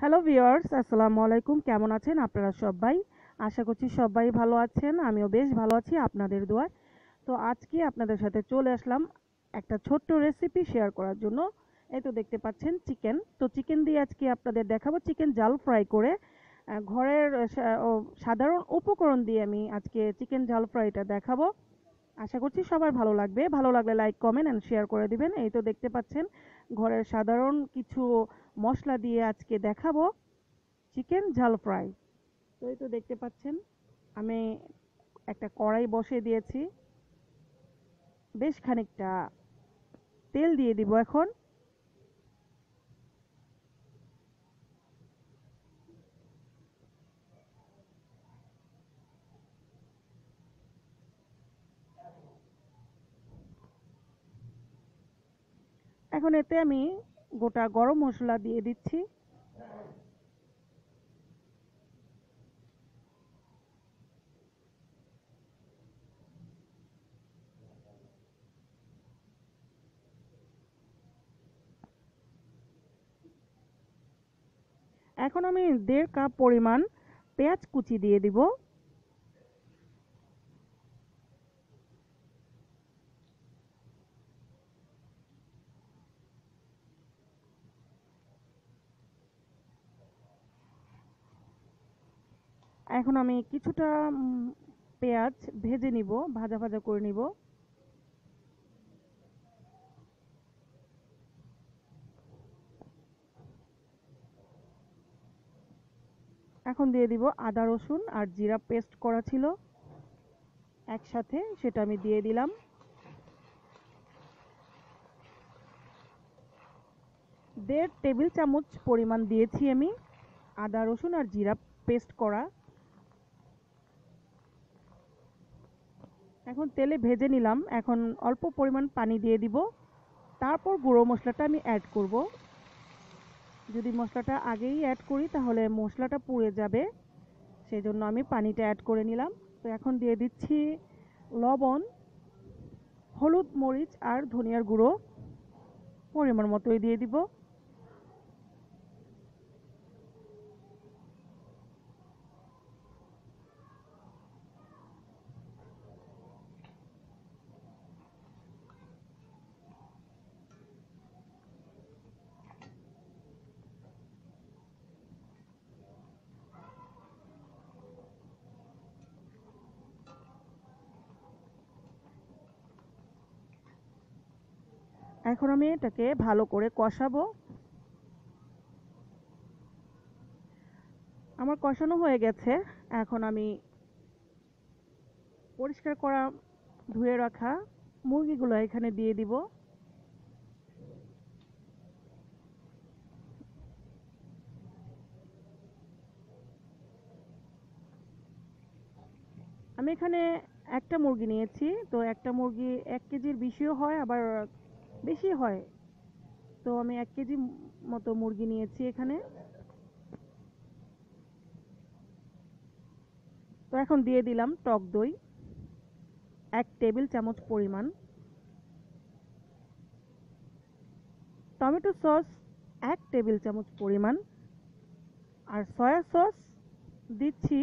Hello viewers, আসসালামু আলাইকুম। কেমন আছেন আপনারা সবাই? আশা করছি সবাই ভালো আছেন। আমিও বেশ ভালো আছি আপনাদের দোয়ায়। তো আজকে আপনাদের সাথে চলে আসলাম একটা ছোট্ট রেসিপি শেয়ার করার জন্য। এই তো দেখতে পাচ্ছেন চিকেন। তো চিকেন দিয়ে আজকে আপনাদের দেখাবো চিকেন জাল ফ্রাই করে। ঘরের সাধারণ উপকরণ দিয়ে আমি আজকে চিকেন জাল ফ্রাইটা দেখাবো। আশা করছি সবার ভালো লাগবে। ভালো লাগলে লাইক, কমেন্ট এন্ড শেয়ার করে দিবেন। এই তো দেখতে পাচ্ছেন ঘরের সাধারণ কিছু মশলা দিয়ে আজকে দেখাবো চিকেন ঝাল ফ্রাই। তো এই তো দেখতে পাচ্ছেন আমি একটা কড়াই বসিয়ে দিয়েছি। বেশ খানিকটা তেল দিয়ে দিব এখন। এখন এতে আমি গোটা গরম মশলা দিয়ে দিচ্ছি। এখন আমি 1.5 কাপ পরিমাণ পেঁয়াজ কুচি দিয়ে দিব। এখন আমি কিছুটা পেঁয়াজ ভেজে নিব, ভাজা ভাজা করে নিব। এখন দিয়ে দিব আদা রসুন আর জিরা পেস্ট করা ছিল একসাথে, সেটা আমি দিয়ে দিলাম। 1.5 টেবিল চামচ পরিমাণ দিয়েছি আমি আদা রসুন আর জিরা পেস্ট করা। এখন তেলে ভেজে নিলাম। এখন অল্প পরিমাণ পানি দিয়ে দিব। তারপর গুঁড়ো মশলাটা আমি অ্যাড করব। যদি মশলাটা আগেই অ্যাড করি তাহলে মশলাটা পুড়ে যাবে, সেই জন্য আমি পানিটা অ্যাড করে নিলাম। তো এখন দিয়ে দিচ্ছি লবণ, হলুদ, মরিচ আর ধনিয়ার গুঁড়ো পরিমাণ মতোই দিয়ে দিব। এখন আমি এটাকে ভালো করে কষাবো। আমার কষানো হয়ে গেছে। এখন আমি পরিষ্কার করা ধুয়ে রাখা মুরগিগুলো এখানে দিয়ে দিব। আমি এখানে একটা মুরগি নিয়েছি। তো একটা মুরগি 1 কেজির বেশিও হয়, আবার বেশি হয়। তো আমি 1 কেজি মতো মুরগি নিয়েছি এখানে। তো এখন দিয়ে দিলাম টক দই 1 টেবিল চামচ পরিমাণ, টমেটো সস 1 টেবিল চামচ পরিমাণ, আর সয়া সস দিচ্ছি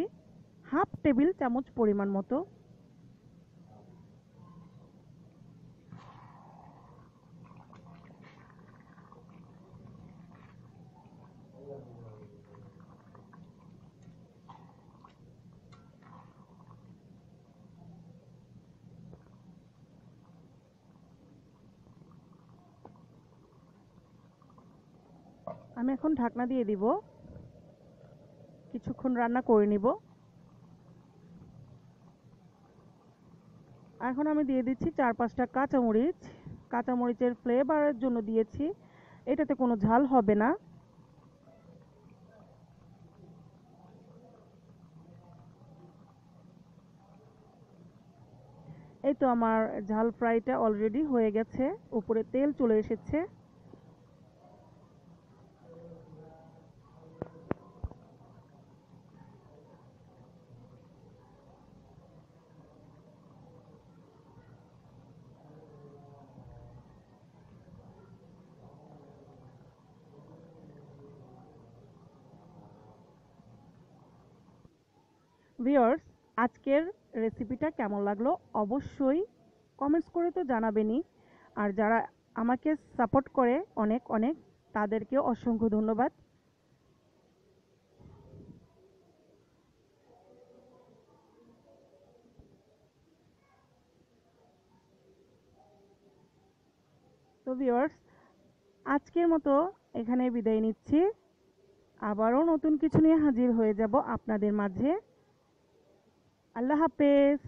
1/2 টেবিল চামচ পরিমাণ মতো। আমি এখন ঢাকনা দিয়ে দিব, কিছুক্ষণ রান্না করে নিব। এখন আমি দিয়ে দিচ্ছি 4-5টা কাঁচামরিচ। কাঁচামরিচের ফ্লেভারের জন্য দিয়েছি, এটাতে কোনো ঝাল হবে না। এই তো আমার ঝাল ফ্রাইটা অলরেডি হয়ে গেছে, উপরে তেল চলে এসেছে। ভিউয়ার্স, আজকের রেসিপিটা কেমন লাগলো অবশ্যই কমেন্টস করে তো জানাবেনই। আর যারা আমাকে সাপোর্ট করে অনেক অনেক, তাদেরকে অসংখ্য ধন্যবাদ। তো ভিউয়ার্স, আজকের মতো এখানে বিদায় নিচ্ছি। আবারও নতুন কিছু নিয়ে হাজির হয়ে যাব আপনাদের মাঝে। আল্লাহ হাফেজ।